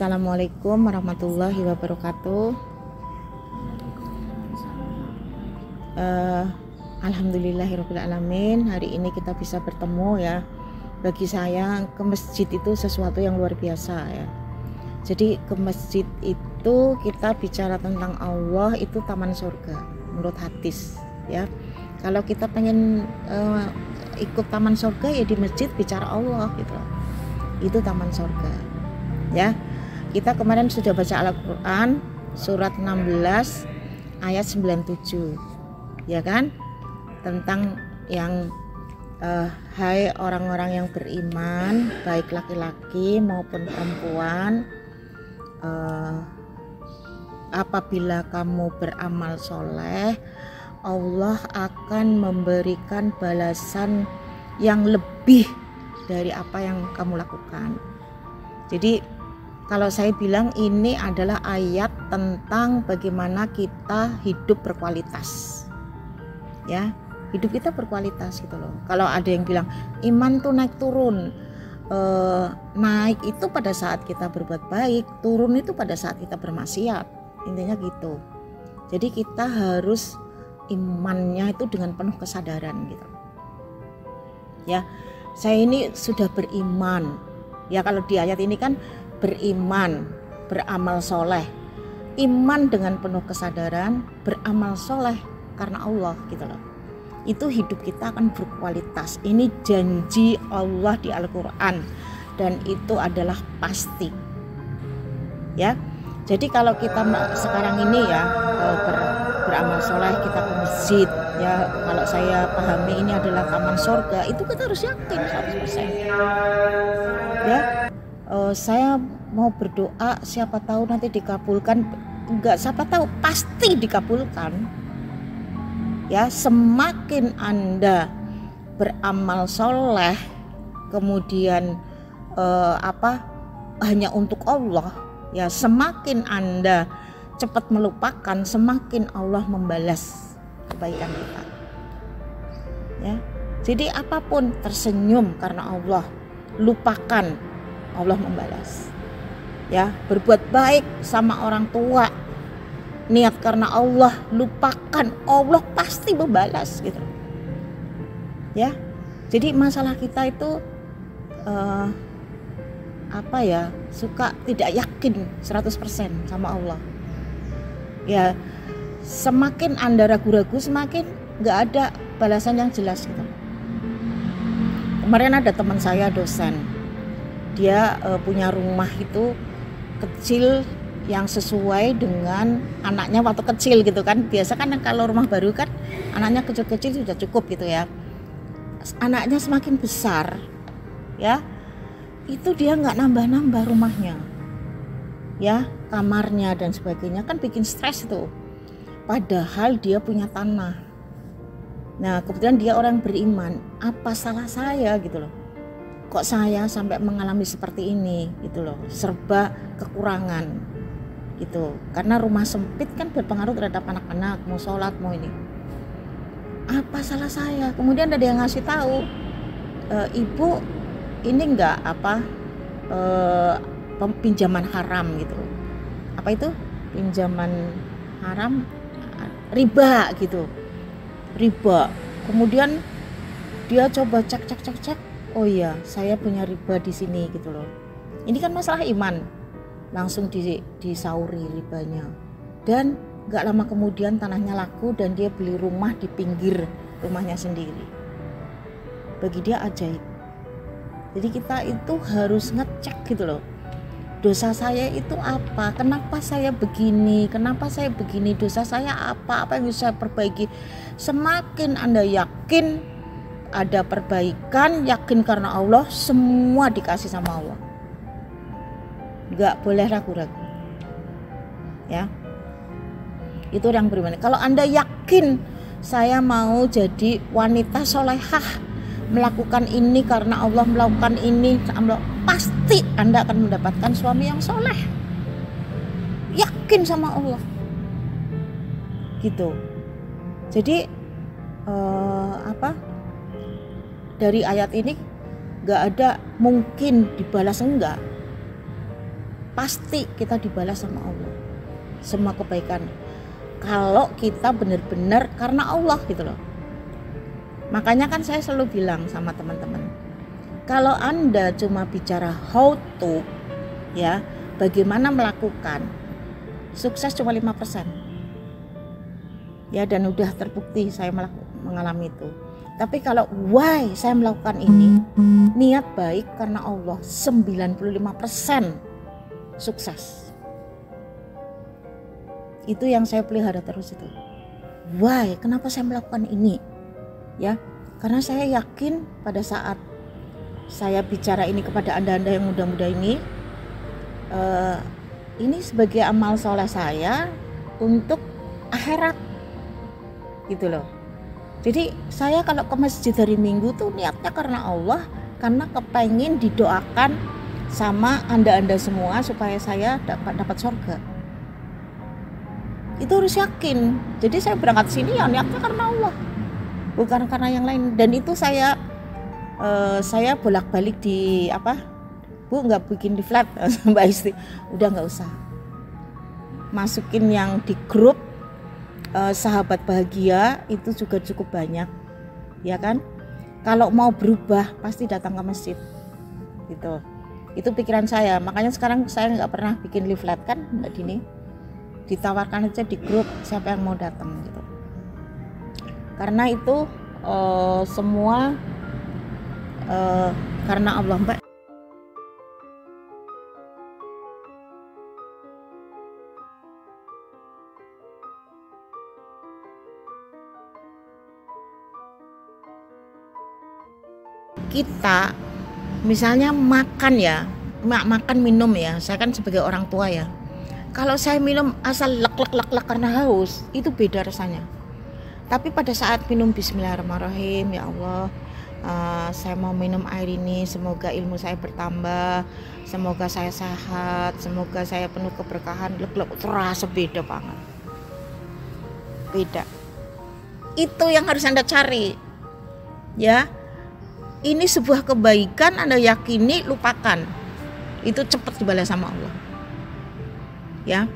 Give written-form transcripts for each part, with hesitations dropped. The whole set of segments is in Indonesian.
Assalamualaikum warahmatullahi wabarakatuh. Alhamdulillahirrahmanirrahim. Hari ini kita bisa bertemu ya. Bagi saya ke masjid itu sesuatu yang luar biasa ya. Jadi ke masjid itu kita bicara tentang Allah, itu taman surga menurut hadis ya. Kalau kita pengen ikut taman surga ya di masjid bicara Allah gitu. Itu taman surga ya. Kita kemarin sudah baca Al-Quran surat 16 ayat 97 ya kan, tentang yang hai orang-orang yang beriman, baik laki-laki maupun perempuan, apabila kamu beramal soleh, Allah akan memberikan balasan yang lebih dari apa yang kamu lakukan. Jadi kalau saya bilang ini adalah ayat tentang bagaimana kita hidup berkualitas ya, hidup kita berkualitas gitu loh. Kalau ada yang bilang iman tuh naik turun, naik itu pada saat kita berbuat baik, turun itu pada saat kita bermaksiat, intinya gitu. Jadi kita harus imannya itu dengan penuh kesadaran gitu ya. Saya ini sudah beriman ya, kalau di ayat ini kan beriman, beramal soleh, iman dengan penuh kesadaran, beramal soleh karena Allah gitu loh. Itu hidup kita akan berkualitas. Ini janji Allah di Al-Quran dan itu adalah pasti ya. Jadi kalau kita sekarang ini ya beramal soleh, kita ke masjid ya, kalau saya pahami ini adalah taman surga, itu kita harus yakin 100% ya. Saya mau berdoa, siapa tahu nanti dikabulkan. Enggak, siapa tahu, pasti dikabulkan ya. Semakin Anda beramal soleh kemudian hanya untuk Allah ya, semakin Anda cepat melupakan, semakin Allah membalas kebaikan kita ya. Jadi apapun, tersenyum karena Allah, lupakan, Allah membalas ya. Berbuat baik sama orang tua, niat karena Allah, lupakan, Allah pasti membalas gitu ya. Jadi masalah kita itu suka tidak yakin 100% sama Allah ya. Semakin Anda ragu-ragu, semakin gak ada balasan yang jelas gitu. Kemarin ada teman saya dosen, dia punya rumah itu kecil yang sesuai dengan anaknya waktu kecil gitu kan. Biasa kan kalau rumah baru kan anaknya kecil-kecil sudah cukup gitu ya. Anaknya semakin besar ya, itu dia nggak nambah-nambah rumahnya ya, kamarnya dan sebagainya, kan bikin stres tuh. Padahal dia punya tanah. Nah kebetulan dia orang beriman, apa salah saya gitu loh, kok saya sampai mengalami seperti ini gitu loh, serba kekurangan gitu. Karena rumah sempit kan berpengaruh terhadap anak-anak, mau sholat mau ini, apa salah saya. Kemudian ada yang ngasih tahu, ibu ini enggak pinjaman haram gitu. Apa itu pinjaman haram? Riba gitu, riba. Kemudian dia coba cek, oh iya saya punya riba di sini gitu loh. Ini kan masalah iman, langsung disauri ribanya. Dan gak lama kemudian tanahnya laku dan dia beli rumah di pinggir rumahnya sendiri. Bagi dia ajaib. Jadi kita itu harus ngecek gitu loh, dosa saya itu apa, kenapa saya begini, dosa saya apa yang bisa saya perbaiki. Semakin Anda yakin ada perbaikan, yakin karena Allah, semua dikasih sama Allah, gak boleh ragu-ragu ya. Itu orang beriman. Kalau Anda yakin saya mau jadi wanita solehah, melakukan ini karena Allah, melakukan ini, pasti Anda akan mendapatkan suami yang soleh. Yakin sama Allah gitu. Jadi dari ayat ini gak ada mungkin dibalas, enggak pasti kita dibalas sama Allah semua kebaikan kalau kita benar-benar karena Allah gitu loh. Makanya kan saya selalu bilang sama teman-teman, kalau Anda cuma bicara how to, ya, bagaimana melakukan, sukses cuma 5%. Ya, dan udah terbukti saya mengalami itu. Tapi kalau why saya melakukan ini, niat baik karena Allah, 95% sukses. Itu yang saya pelihara terus itu. Why? Kenapa saya melakukan ini? Ya, karena saya yakin pada saat saya bicara ini kepada anda yang muda-muda ini sebagai amal soleh saya untuk akhirat, gitu loh. Jadi saya kalau ke masjid hari Minggu tuh niatnya karena Allah, karena kepengen didoakan sama anda semua supaya saya dapat surga. Itu harus yakin. Jadi saya berangkat sini ya niatnya karena Allah, bukan karena yang lain. Dan itu saya bolak-balik di Bu nggak bikin di flat Mbak Isti, udah nggak usah masukin yang di grup sahabat bahagia, itu juga cukup banyak, ya kan. Kalau mau berubah pasti datang ke masjid, gitu. Itu pikiran saya. Makanya sekarang saya nggak pernah bikin leaflet kan Mbak Dini, ditawarkan aja di grup siapa yang mau datang gitu. Karena itu semua karena Allah, Mbak. Kita misalnya makan ya, makan minum ya, saya kan sebagai orang tua ya, kalau saya minum asal lek karena haus, itu beda rasanya. Tapi pada saat minum bismillahirrahmanirrahim, ya Allah, saya mau minum air ini, semoga ilmu saya bertambah, semoga saya sehat, semoga saya penuh keberkahan, lek terasa beda banget. Beda. Itu yang harus Anda cari. Ya. Ini sebuah kebaikan, Anda yakini, lupakan. Itu cepat dibalas sama Allah. Ya.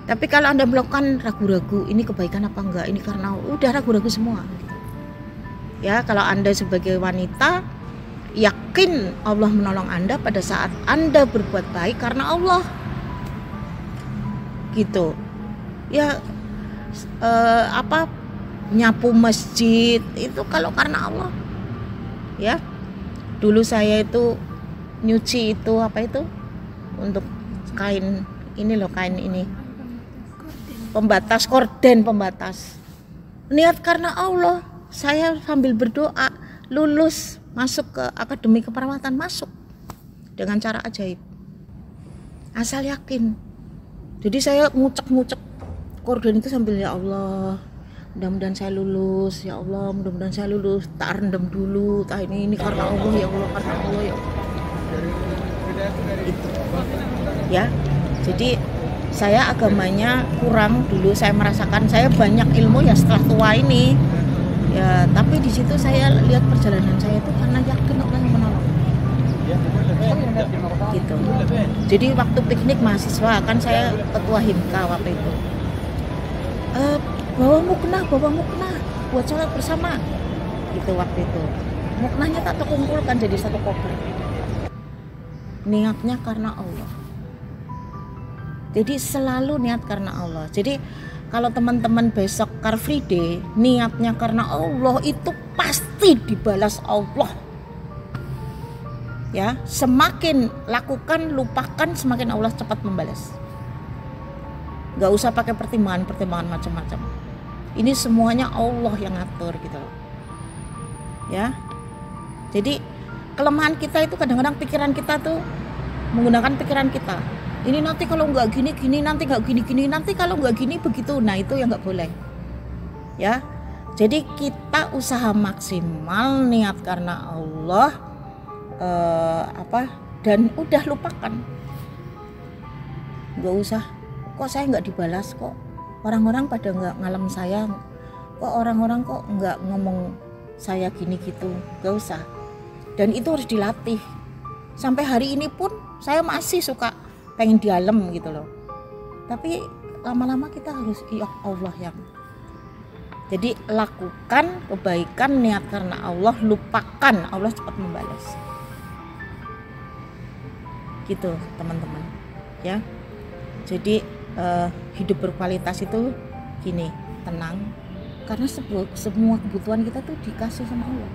Tapi kalau Anda melakukan ragu-ragu, ini kebaikan apa enggak, ini karena udah ragu-ragu semua. Ya, kalau Anda sebagai wanita yakin Allah menolong Anda pada saat Anda berbuat baik karena Allah. Gitu. Ya, nyapu masjid itu kalau karena Allah. Ya, dulu saya itu nyuci itu untuk kain ini loh, kain ini pembatas, korden pembatas, niat karena Allah. Saya sambil berdoa lulus masuk ke akademi keperawatan, masuk dengan cara ajaib, asal yakin. Jadi saya ngucek korden itu sambil, ya Allah, mudah-mudahan saya lulus, ya Allah, mudah-mudahan saya lulus. Tak rendam dulu, tak ini karena Allah, ya Allah, karena Allah, ya Allah. Itu ya. Jadi saya agamanya kurang dulu, saya merasakan saya banyak ilmu ya setelah tua ini ya, tapi di situ saya lihat perjalanan saya itu karena yakin Allah yang menolong, gitu. Jadi waktu piknik mahasiswa kan saya ketua himka waktu itu, bawa muknah buat sholat bersama gitu. Waktu itu muknahnya tak terkumpulkan jadi satu koper, niatnya karena Allah. Jadi selalu niat karena Allah. Jadi kalau teman-teman besok Car Free Day niatnya karena Allah, itu pasti dibalas Allah. Ya, semakin lakukan, lupakan, semakin Allah cepat membalas. Gak usah pakai pertimbangan macam-macam. Ini semuanya Allah yang ngatur gitu loh. Ya. Jadi kelemahan kita itu kadang-kadang pikiran kita tuh menggunakan pikiran kita. Ini nanti kalau nggak gini, nanti nggak gini, nanti kalau nggak gini begitu. Nah itu yang nggak boleh. Ya. Jadi kita usaha maksimal niat karena Allah, dan udah lupakan. Nggak usah. Kok saya nggak dibalas, kok orang-orang pada nggak ngalem saya, kok orang-orang kok nggak ngomong saya gini gitu. Nggak usah. Dan itu harus dilatih. Sampai hari ini pun saya masih suka pengen di dalam gitu loh. Tapi lama-lama kita harus ya Allah yang. Jadi lakukan kebaikan niat karena Allah, lupakan, Allah cepat membalas. Gitu teman-teman ya. Jadi hidup berkualitas itu gini, tenang, karena semua kebutuhan kita tuh dikasih sama Allah.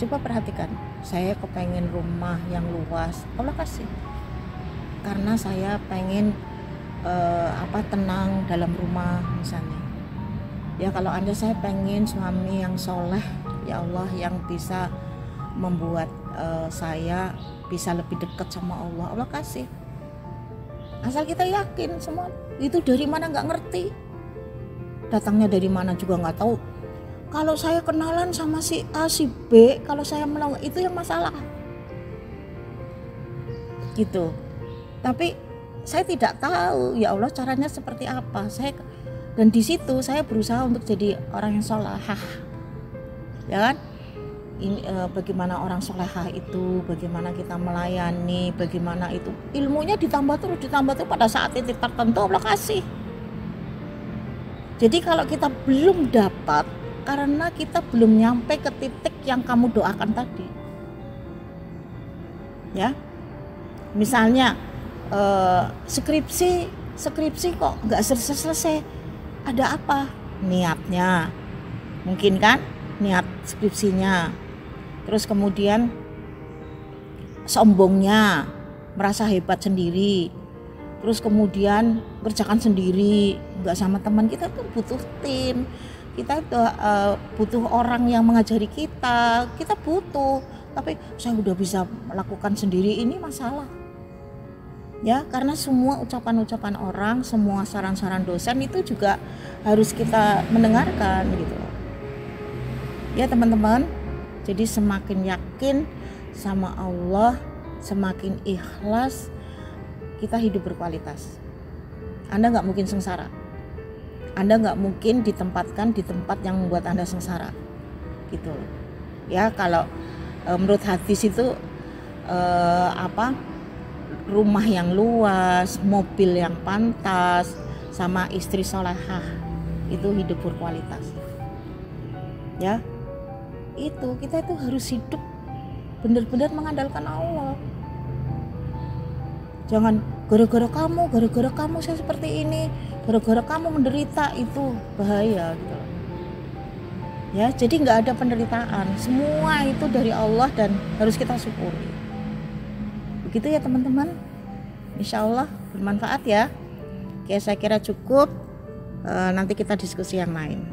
Coba perhatikan, saya kepengen rumah yang luas, Allah kasih. Karena saya pengen tenang dalam rumah misalnya. Ya kalau Anda, saya pengen suami yang soleh, ya Allah, yang bisa membuat saya bisa lebih dekat sama Allah, Allah kasih. Asal kita yakin, semua itu dari mana nggak ngerti, datangnya dari mana juga nggak tahu. Kalau saya kenalan sama si A, si B, kalau saya melakukan itu yang masalah gitu. Tapi saya tidak tahu ya Allah caranya seperti apa. Dan di situ saya berusaha untuk jadi orang yang solehah, ya kan? Ini bagaimana orang solehah itu, bagaimana kita melayani, bagaimana itu ilmunya ditambah terus pada saat titik tertentu Allah kasih. Jadi kalau kita belum dapat, karena kita belum nyampe ke titik yang kamu doakan tadi, ya. Misalnya skripsi kok nggak selesai. Ada apa? Niatnya, mungkin kan niat skripsinya. Terus kemudian sombongnya, merasa hebat sendiri. Terus kemudian kerjakan sendiri, nggak sama teman. Kita tuh butuh tim, kita butuh orang yang mengajari kita butuh. Tapi saya udah bisa melakukan sendiri, ini masalah. Ya, karena semua ucapan-ucapan orang, semua saran-saran dosen itu juga harus kita mendengarkan gitu. Ya teman-teman, jadi semakin yakin sama Allah, semakin ikhlas, kita hidup berkualitas. Anda nggak mungkin sengsara. Anda nggak mungkin ditempatkan di tempat yang membuat Anda sengsara gitu. Ya, kalau menurut hadis itu rumah yang luas, mobil yang pantas, sama istri solehah, itu hidup berkualitas. Ya, itu kita itu harus hidup benar-benar mengandalkan Allah. Jangan gara-gara kamu saya seperti ini, gara-gara kamu menderita, itu bahaya gitu. Ya, jadi nggak ada penderitaan, semua itu dari Allah dan harus kita syukuri. Begitu ya teman-teman, insya Allah bermanfaat ya. Oke, saya kira cukup, nanti kita diskusi yang lain.